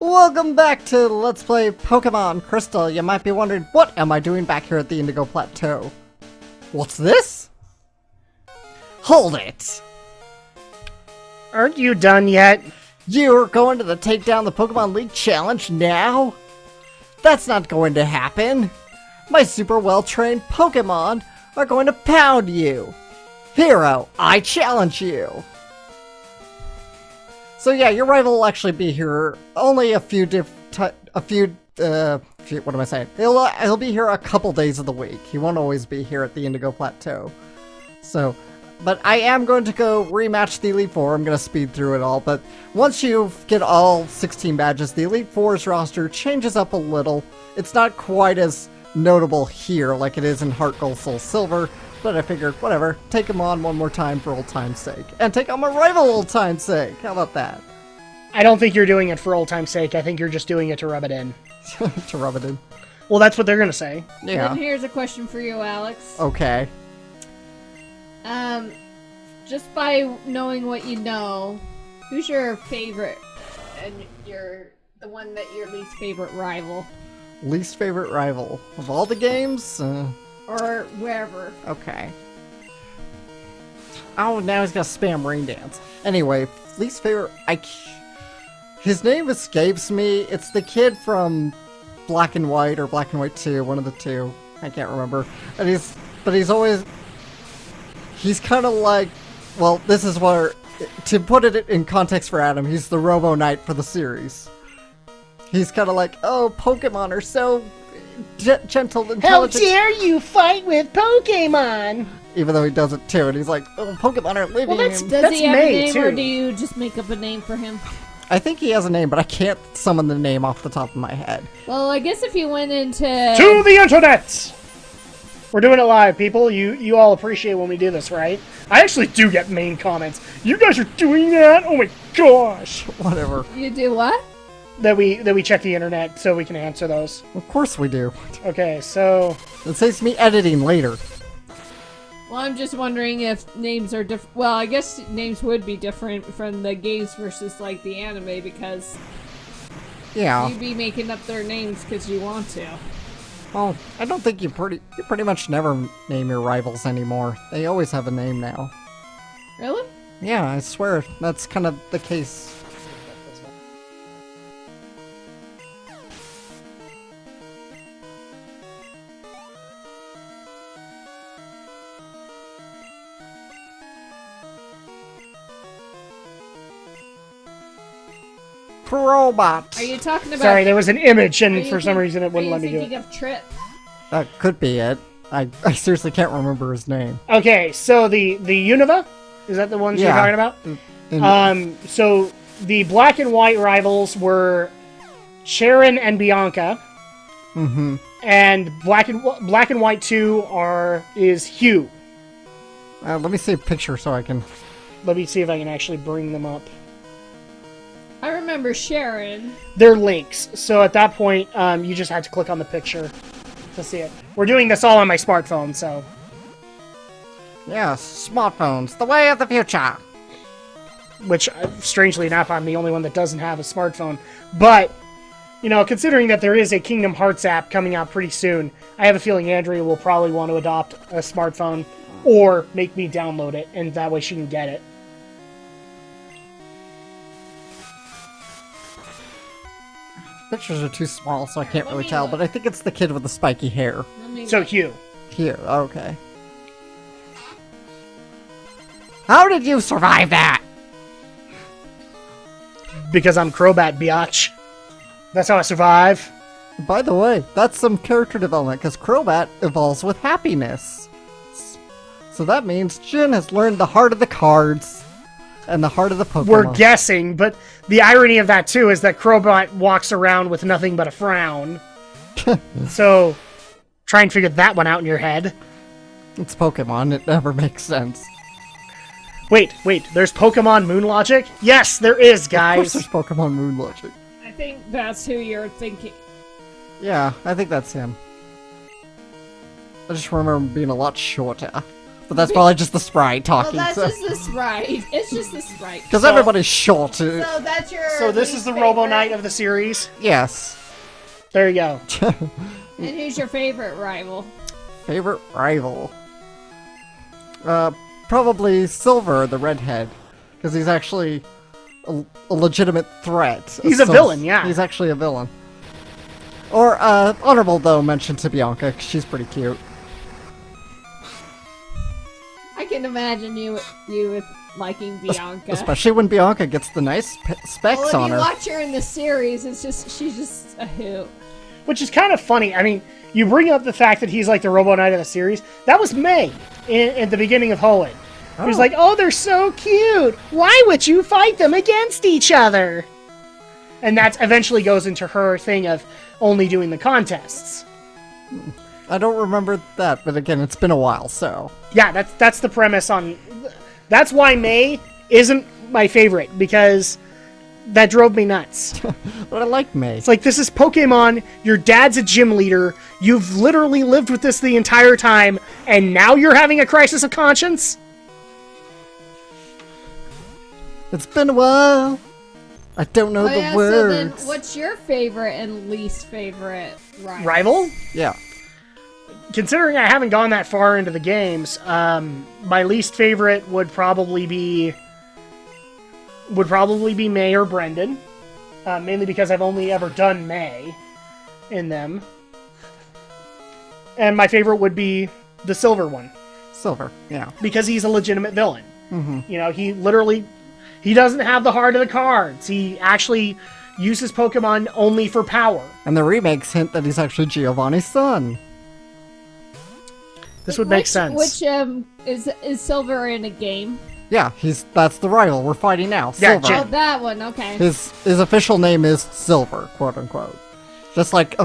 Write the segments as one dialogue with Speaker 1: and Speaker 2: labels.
Speaker 1: Welcome back to Let's Play Pokemon Crystal. You might be wondering, what am I doing back here at the Indigo Plateau? What's this? Hold it!
Speaker 2: Aren't you done yet?
Speaker 1: You're going to take down the Pokemon League Challenge now? That's not going to happen. My super well-trained Pokemon are going to pound you. Hero, I challenge you. So yeah, your rival will actually be here only what am I saying? He'll be here a couple days of the week. He won't always be here at the Indigo Plateau. So, but I am going to go rematch the Elite Four. I'm going to speed through it all, but once you get all 16 badges, the Elite Four's roster changes up a little. It's not quite as notable here like it is in Heart Gold Soul Silver, but I figured, whatever, take him on one more time for old time's sake. And take on my rival old time's sake. How about that?
Speaker 2: I don't think you're doing it for old time's sake. I think you're just doing it to rub it in.
Speaker 1: To rub it in.
Speaker 2: Well, that's what they're going to say.
Speaker 1: Yeah.
Speaker 3: Then here's a question for you, Alex.
Speaker 1: Okay.
Speaker 3: Just by knowing what you know, who's your favorite and the one that your least favorite rival?
Speaker 1: Least favorite rival of all the games?
Speaker 3: Or wherever.
Speaker 1: Okay. Oh, now he's gonna spam Rain Dance. Anyway, least favorite... His name escapes me. It's the kid from Black and White or Black and White 2, one of the two. I can't remember. And he's kind of like... Well, this is where... To put it in context for Adam, he's the Robo Knight for the series. He's kind of like, oh, Pokemon are so... gentle, intelligent.
Speaker 2: How dare you fight with Pokemon?
Speaker 1: Even though he does it too, and he's like, oh, Pokemon are living.
Speaker 3: Well,
Speaker 1: in...
Speaker 3: does he have a name,
Speaker 2: too.
Speaker 3: or do you just make up a name for him?
Speaker 1: I think he has a name, but I can't summon the name off the top of my head.
Speaker 3: Well, I guess if you went into...
Speaker 2: To the internet! We're doing it live, people. You all appreciate when we do this, right? I actually do get main comments. You guys are doing that? Oh my gosh!
Speaker 1: Whatever.
Speaker 3: You do what?
Speaker 2: That we check the internet so we can answer those.
Speaker 1: Of course we do.
Speaker 2: Okay, so...
Speaker 1: It saves me editing later.
Speaker 3: Well, I'm just wondering if names are different. Well, I guess names would be different from the games versus, like, the anime, because...
Speaker 1: Yeah.
Speaker 3: You'd be making up their names because you want to.
Speaker 1: Well, I don't think you pretty much never name your rivals anymore. They always have a name now.
Speaker 3: Really?
Speaker 1: Yeah, I swear, that's kind of the case. Robot.
Speaker 3: Are you talking about...
Speaker 2: Sorry, there was an image,
Speaker 3: Are
Speaker 2: and
Speaker 3: you
Speaker 2: for some reason it wouldn't let me do
Speaker 3: thinking
Speaker 2: it.
Speaker 3: of Trip?
Speaker 1: That could be it. I seriously can't remember his name.
Speaker 2: Okay, so the Unova? Is that the ones you're talking about? So the Black and White rivals were Sharon and Bianca.
Speaker 1: Mm-hmm.
Speaker 2: And Black and White 2 is Hugh.
Speaker 1: Let me see a picture so I can...
Speaker 2: Let me see if I can actually bring them up.
Speaker 3: I remember Sharon.
Speaker 2: They're links, so at that point, you just had to click on the picture to see it. We're doing this all on my smartphone, so...
Speaker 1: Yes, smartphones, the way of the future.
Speaker 2: Which, strangely enough, I'm the only one that doesn't have a smartphone. But, you know, considering that there is a Kingdom Hearts app coming out pretty soon, I have a feeling Andrea will probably want to adopt a smartphone or make me download it, and that way she can get it.
Speaker 1: Pictures are too small, so I can't really tell, but I think it's the kid with the spiky hair.
Speaker 2: So, Hugh.
Speaker 1: Here, okay. How did you survive that?
Speaker 2: Because I'm Crobat, biatch. That's how I survive.
Speaker 1: By the way, that's some character development, because Crobat evolves with happiness. So that means Jin has learned the heart of the cards and the heart of the Pokemon.
Speaker 2: We're guessing, but the irony of that, too, is that Crobat walks around with nothing but a frown. So, try and figure that one out in your head.
Speaker 1: It's Pokemon, it never makes sense.
Speaker 2: Wait, there's Pokemon Moon Logic? Yes, there is, guys!
Speaker 1: Of course there's Pokemon Moon Logic.
Speaker 3: I think that's who you're thinking.
Speaker 1: Yeah, I think that's him. I just remember him being a lot shorter. but that's probably just the sprite
Speaker 3: Well,
Speaker 1: talking.
Speaker 3: that's just the sprite. It's just the sprite.
Speaker 1: Because
Speaker 2: So-
Speaker 1: everybody's short.
Speaker 3: So that's your.
Speaker 2: So this is
Speaker 3: least
Speaker 2: the
Speaker 3: favorite.
Speaker 2: Robo Knight of the series.
Speaker 1: Yes.
Speaker 2: There you go.
Speaker 3: And who's your favorite rival?
Speaker 1: Favorite rival? Probably Silver, the redhead. Because he's actually a legitimate threat.
Speaker 2: He's a villain, yeah.
Speaker 1: He's actually a villain. Or, honorable, though, mention to Bianca, 'cause she's pretty cute.
Speaker 3: I can imagine you with liking Bianca.
Speaker 1: Especially when Bianca gets the nice specs
Speaker 3: well, if
Speaker 1: on
Speaker 3: you
Speaker 1: her.
Speaker 3: watch her in the series, she's just a hoot.
Speaker 2: Which is kind of funny. I mean, you bring up the fact that he's like the Robo Knight of the series. That was May in the beginning of Hoenn. It was like, oh, they're so cute. Why would you fight them against each other? And that eventually goes into her thing of only doing the contests.
Speaker 1: I don't remember that, but again, it's been a while, so.
Speaker 2: Yeah, that's the premise on... That's why May isn't my favorite, because that drove me nuts.
Speaker 1: But I like May.
Speaker 2: It's like, this is Pokemon, your dad's a gym leader, you've literally lived with this the entire time, and now you're having a crisis of conscience?
Speaker 1: It's been a while. I don't know the words.
Speaker 3: So then what's your favorite and least favorite rival?
Speaker 2: Rival?
Speaker 1: Yeah.
Speaker 2: Considering I haven't gone that far into the games, my least favorite would probably be May or Brendan, mainly because I've only ever done May in them. And my favorite would be the Silver one,
Speaker 1: Silver, yeah.
Speaker 2: because he's a legitimate villain.
Speaker 1: Mm-hmm.
Speaker 2: You know, he doesn't have the heart of the cards. He actually uses Pokemon only for power.
Speaker 1: And the remakes hint that he's actually Giovanni's son.
Speaker 2: This would make sense.
Speaker 3: Which is Silver in a game?
Speaker 1: Yeah, that's the rival we're fighting now.
Speaker 2: Yeah,
Speaker 1: Silver.
Speaker 3: Oh, that one. Okay.
Speaker 1: His official name is Silver, quote unquote. Just like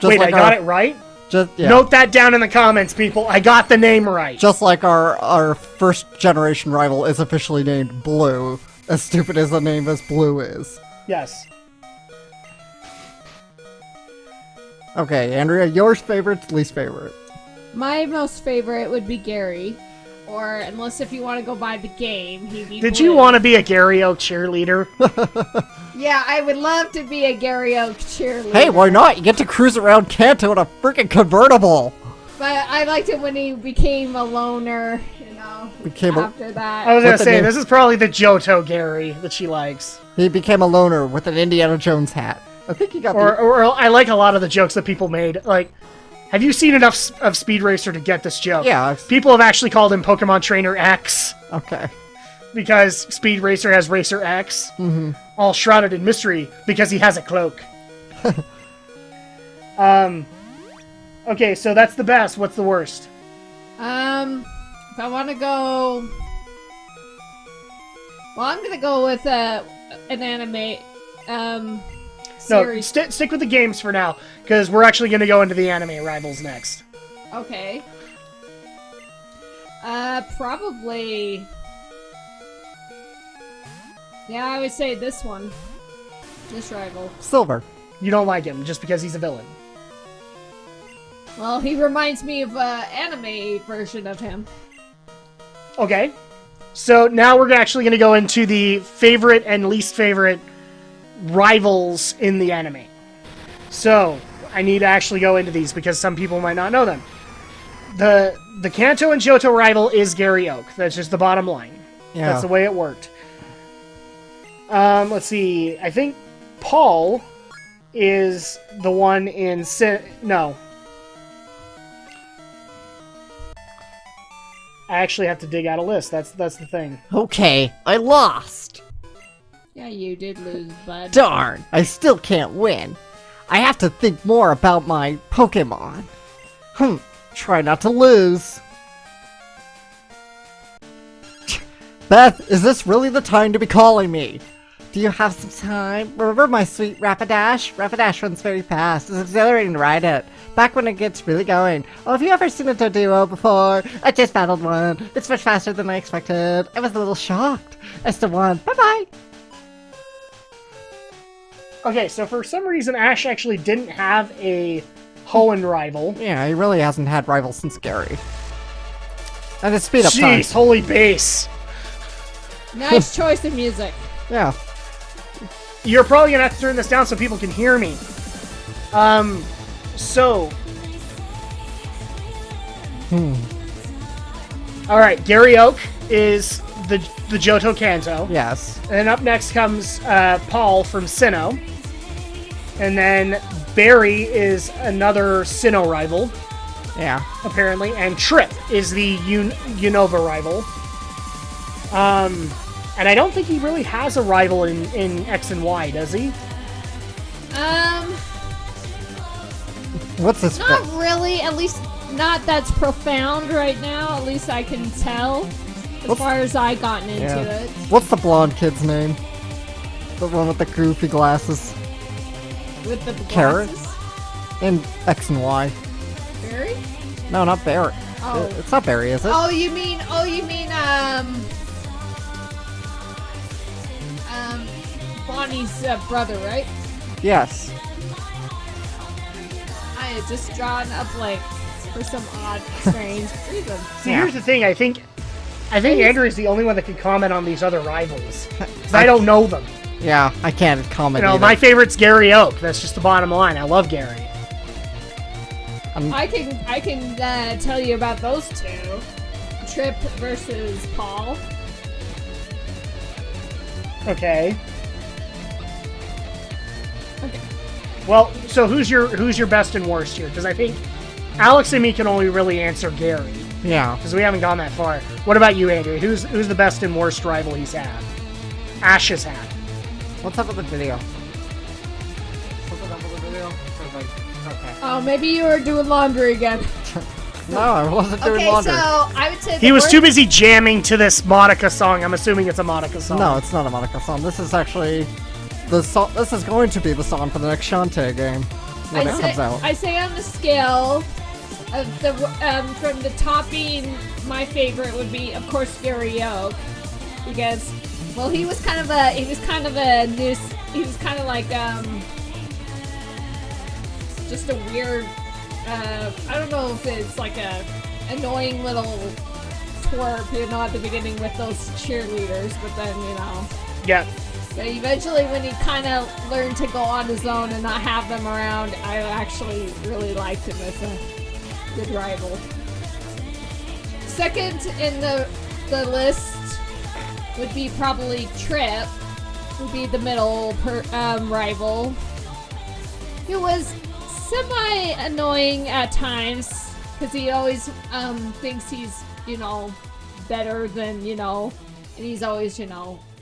Speaker 2: Wait, I got it right?
Speaker 1: Yeah.
Speaker 2: Note that down in the comments, people. I got the name right.
Speaker 1: Just like our first generation rival is officially named Blue, as stupid as the name as Blue is.
Speaker 2: Yes.
Speaker 1: Okay, Andrea, yours favorite, least favorite.
Speaker 3: My most favorite would be Gary. Or, unless if you want to go by the game, he'd be
Speaker 2: Did
Speaker 3: Blue.
Speaker 2: you want to be a Gary Oak cheerleader?
Speaker 3: Yeah, I would love to be a Gary Oak cheerleader.
Speaker 1: Hey, why not? You get to cruise around Kanto in a freaking convertible.
Speaker 3: But I liked it when he became a loner, you know, after that.
Speaker 2: I was going
Speaker 1: What's
Speaker 2: to
Speaker 1: the
Speaker 2: say,
Speaker 1: name?
Speaker 2: this is probably the Johto Gary that she likes.
Speaker 1: He became a loner with an Indiana Jones hat. I think he got
Speaker 2: Or I like a lot of the jokes that people made. Like, have you seen enough of Speed Racer to get this joke?
Speaker 1: Yeah.
Speaker 2: People have actually called him Pokemon Trainer X.
Speaker 1: Okay.
Speaker 2: Because Speed Racer has Racer X.
Speaker 1: Mm-hmm.
Speaker 2: All shrouded in mystery because he has a cloak. Okay, so that's the best. What's the worst?
Speaker 3: If I want to go... Well, I'm gonna go with an anime, series.
Speaker 2: No, stick with the games for now, because we're actually going to go into the anime rivals next.
Speaker 3: Okay. Probably... Yeah, I would say this one. This rival.
Speaker 1: Silver.
Speaker 2: You don't like him just because he's a villain.
Speaker 3: Well, he reminds me of an anime version of him.
Speaker 2: Okay. So now we're actually going to go into the favorite and least favorite rivals in the anime. So, I need to actually go into these because some people might not know them. The Kanto and Johto rival is Gary Oak. That's just the bottom line.
Speaker 1: Yeah.
Speaker 2: That's the way it worked. Let's see. I think Paul is the one in... No. I actually have to dig out a list. That's the thing.
Speaker 1: Okay, I lost.
Speaker 3: Yeah, you did lose, bud.
Speaker 1: Darn, I still can't win. I have to think more about my Pokemon. Try not to lose. Beth, is this really the time to be calling me? Do you have some time? Remember my sweet Rapidash? Rapidash runs very fast. It's exhilarating to ride it. Back when it gets really going. Oh, have you ever seen a Doduo before? I just battled one. It's much faster than I expected. I was a little shocked. I still won. Bye-bye.
Speaker 2: Okay, so for some reason, Ash actually didn't have a Hoenn rival.
Speaker 1: Yeah, he really hasn't had rivals since Gary. And it's speed up time.
Speaker 2: Jeez, holy base.
Speaker 3: Nice choice of music.
Speaker 1: Yeah.
Speaker 2: You're probably gonna have to turn this down so people can hear me. So. All right, Gary Oak is the Johto Kanto.
Speaker 1: Yes.
Speaker 2: And up next comes Paul from Sinnoh. And then Barry is another Sinnoh rival,
Speaker 1: Yeah.
Speaker 2: apparently. And Trip is the Unova rival. And I don't think he really has a rival in X and Y, does he?
Speaker 1: What's this?
Speaker 3: Not really. At least not that's profound right now. At least I can tell. As far as I gotten into it.
Speaker 1: What's the blonde kid's name? The one with the goofy glasses.
Speaker 3: With the
Speaker 1: Carrot?
Speaker 3: glasses?
Speaker 1: In X and Y.
Speaker 3: Barry?
Speaker 1: No, not Barry.
Speaker 3: Oh.
Speaker 1: It's not Barry, is it?
Speaker 3: Oh, you mean Bonnie's brother, right?
Speaker 1: Yes.
Speaker 3: I had just drawn a blank for some odd, strange reason.
Speaker 2: See, here's the thing. I think Andrew is the only one that can comment on these other rivals. 'Cause I don't know them.
Speaker 1: Yeah, I can't comment
Speaker 2: You know,
Speaker 1: either.
Speaker 2: my favorite's Gary Oak. That's just the bottom line. I love Gary.
Speaker 3: I can tell you about those two. Trip versus Paul.
Speaker 2: Okay.
Speaker 3: Okay.
Speaker 2: Well, so who's your best and worst here? Because I think Alex and me can only really answer Gary
Speaker 1: Yeah.
Speaker 2: because we haven't gone that far. What about you, Andrew? Who's the best and worst rival he's had? Ash has had.
Speaker 1: What's up with the video? What's up with the video? Okay.
Speaker 3: Oh, maybe you were doing laundry again.
Speaker 1: No, I wasn't doing
Speaker 3: Okay,
Speaker 1: laundry.
Speaker 3: so I would say
Speaker 2: He was too busy jamming to this Monica song. I'm assuming it's a Monica song.
Speaker 1: No, it's not a Monica song. This is actually the song. This is going to be the song for the next Shantae game when it comes out.
Speaker 3: I say on the scale of the from the top being my favorite would be, of course, Gary Oak, because well, he was kind of like just a weird. I don't know if it's like a annoying little twerp, at the beginning with those cheerleaders, but then
Speaker 2: Yeah.
Speaker 3: But eventually, when he kind of learned to go on his own and not have them around, I actually really liked him as a good rival. Second in the list would be probably Trip, would be the middle rival. He was semi-annoying at times, because he always thinks he's, better than, and he's always,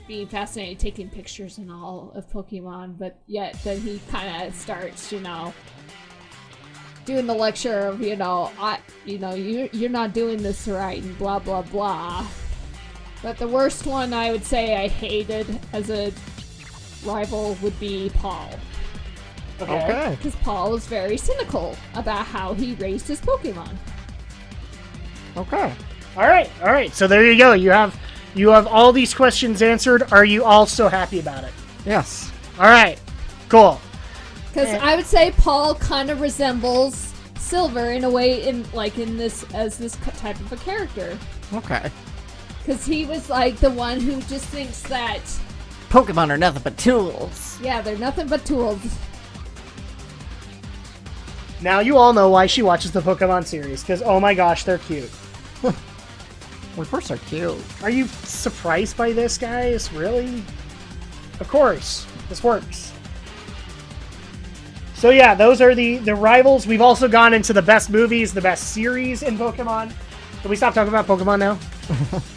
Speaker 3: being fascinated, taking pictures and all of Pokemon, but yet then he kind of starts, doing the lecture of, you're not doing this right and blah, blah, blah. But the worst one I would say I hated as a rival would be Paul.
Speaker 1: Okay.
Speaker 3: Because Paul was very cynical about how he raised his Pokemon.
Speaker 1: Okay.
Speaker 2: All right. So there you go. You have all these questions answered. Are you all so happy about it?
Speaker 1: Yes.
Speaker 2: All right. Cool.
Speaker 3: Because I would say Paul kind of resembles Silver in a way, as this type of a character.
Speaker 1: Okay.
Speaker 3: Because he was like the one who just thinks that,
Speaker 1: Pokemon are nothing but tools.
Speaker 3: yeah, they're nothing but tools.
Speaker 2: Now you all know why she watches the Pokemon series, because oh my gosh, they're cute.
Speaker 1: Well, of course they're cute.
Speaker 2: Are you surprised by this, guys? Really? Of course. This works. So yeah, those are the rivals. We've also gone into the best movies, the best series in Pokemon. Can we stop talking about Pokemon now?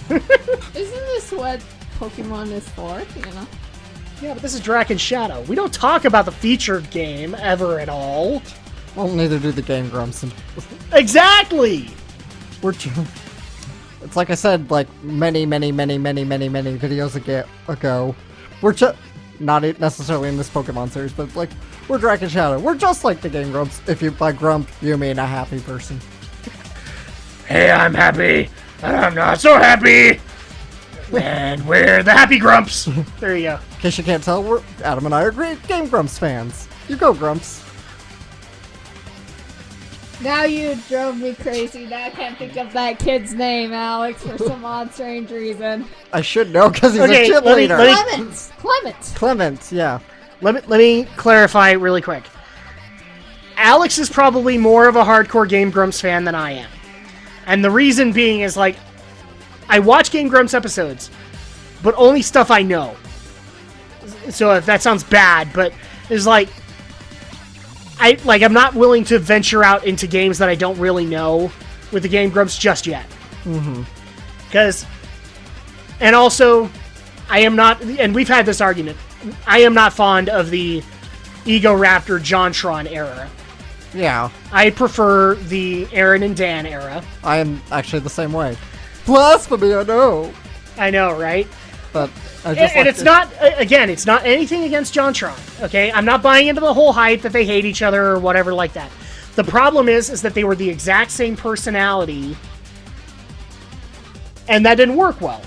Speaker 3: Isn't this what Pokemon is for,
Speaker 2: Yeah, but this is Drak and Shadow. We don't talk about the featured game ever at all.
Speaker 1: Well, neither do the Game Grumps.
Speaker 2: Exactly!
Speaker 1: It's like I said, like many videos ago. We're just not necessarily in this Pokemon series, but like we're Drak and Shadow. We're just like the Game Grumps. If you by grump, you mean a happy person.
Speaker 2: Hey, I'm happy, and I'm not so happy. And we're the Happy Grumps. There you go.
Speaker 1: In case you can't tell, Adam and I are great Game Grumps fans. You go, Grumps.
Speaker 3: Now you drove me crazy. Now I can't think of that kid's name, Alex, for some odd strange reason.
Speaker 1: I should know because he's
Speaker 2: Okay,
Speaker 1: a chip leader.
Speaker 3: Clement.
Speaker 1: Yeah.
Speaker 2: Let me clarify really quick. Alex is probably more of a hardcore Game Grumps fan than I am. And the reason being is, like, I watch Game Grumps episodes, but only stuff I know. So if that sounds bad, but it's like, I'm not willing to venture out into games that I don't really know with the Game Grumps just yet.
Speaker 1: Mm-hmm.
Speaker 2: Because, and also, I am not, and we've had this argument, I am not fond of the Ego Raptor JonTron era.
Speaker 1: Yeah.
Speaker 2: I prefer the Aaron and Dan era.
Speaker 1: I am actually the same way. Blasphemy, I know.
Speaker 2: I know, right?
Speaker 1: But I just
Speaker 2: and it's not, again, it's not anything against JonTron, okay? I'm not buying into the whole hype that they hate each other or whatever like that. The problem is that they were the exact same personality, and that didn't work well.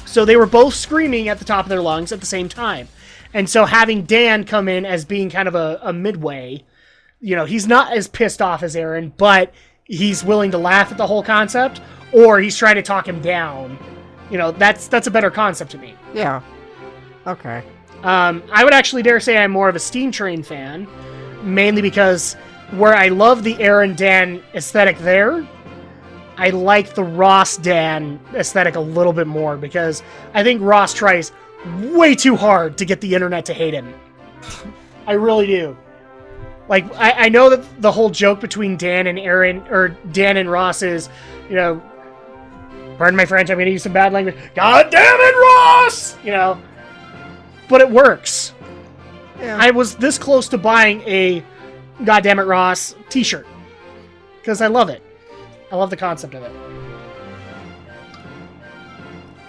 Speaker 2: So they were both screaming at the top of their lungs at the same time. And so having Dan come in as being kind of a midway, you know, he's not as pissed off as Aaron, but he's willing to laugh at the whole concept, or he's trying to talk him down. You know, that's a better concept to me.
Speaker 1: Yeah. Okay.
Speaker 2: I would actually dare say I'm more of a Steam Train fan, mainly because where I love the Aaron Dan aesthetic there, I like the Ross Dan aesthetic a little bit more, because I think Ross tries way too hard to get the internet to hate him. I really do. Like, I know that the whole joke between Dan and Aaron, or Dan and Ross is, you know, pardon my French, I'm going to use some bad language. God damn it, Ross! You know, but it works.
Speaker 1: Yeah.
Speaker 2: I was this close to buying a God damn it, Ross t-shirt, because I love it. I love the concept of it.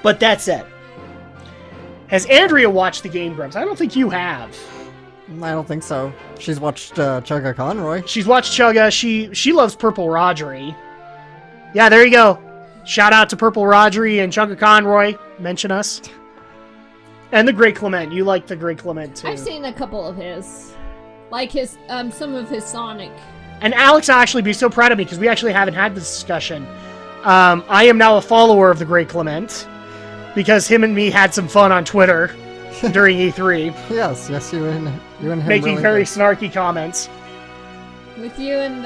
Speaker 2: But that said, has Andrea watched the Game Grumps? I don't think you have.
Speaker 1: I don't think so. She's watched Chugga Conroy.
Speaker 2: She's watched Chugga. She loves Purple Rodgery. Yeah, there you go. Shout out to Purple Rodgery and Chugga Conroy. Mention us. And the Great Clement. You like the Great Clement too.
Speaker 3: I've seen a couple of his. Like his, some of his Sonic.
Speaker 2: And Alex will actually be so proud of me, because we actually haven't had this discussion. I am now a follower of the Great Clement, because him and me had some fun on Twitter during E3.
Speaker 1: Yes, you and him
Speaker 2: Making
Speaker 1: really
Speaker 2: very
Speaker 1: did.
Speaker 2: snarky comments.
Speaker 3: With you and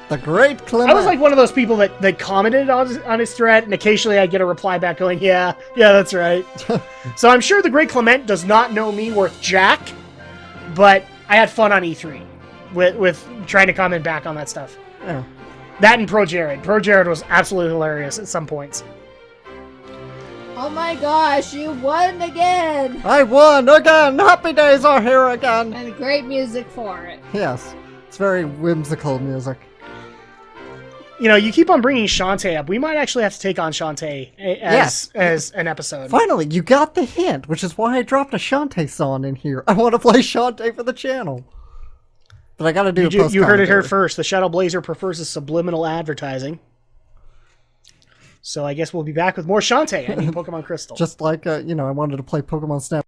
Speaker 1: The Great Clement.
Speaker 2: I was like one of those people that commented on his thread, and occasionally I get a reply back going, yeah, that's right. So I'm sure the Great Clement does not know me worth jack, but I had fun on E3 with trying to comment back on that stuff.
Speaker 1: Yeah.
Speaker 2: That and Pro Jared. Pro Jared was absolutely hilarious at some points.
Speaker 3: oh my gosh, you won again!
Speaker 1: I won again! Happy days are here again!
Speaker 3: And great music for it.
Speaker 1: Yes. It's very whimsical music.
Speaker 2: You know, you keep on bringing Shantae up. We might actually have to take on Shantae as an episode.
Speaker 1: Finally, you got the hint, which is why I dropped a Shantae song in here. I want to play Shantae for the channel. But I gotta do a post.
Speaker 2: You heard it here first. The Shadow Blazer prefers a subliminal advertising. So I guess we'll be back with more Shantae. I mean, Pokemon Crystal.
Speaker 1: Just like, I wanted to play Pokemon Snap.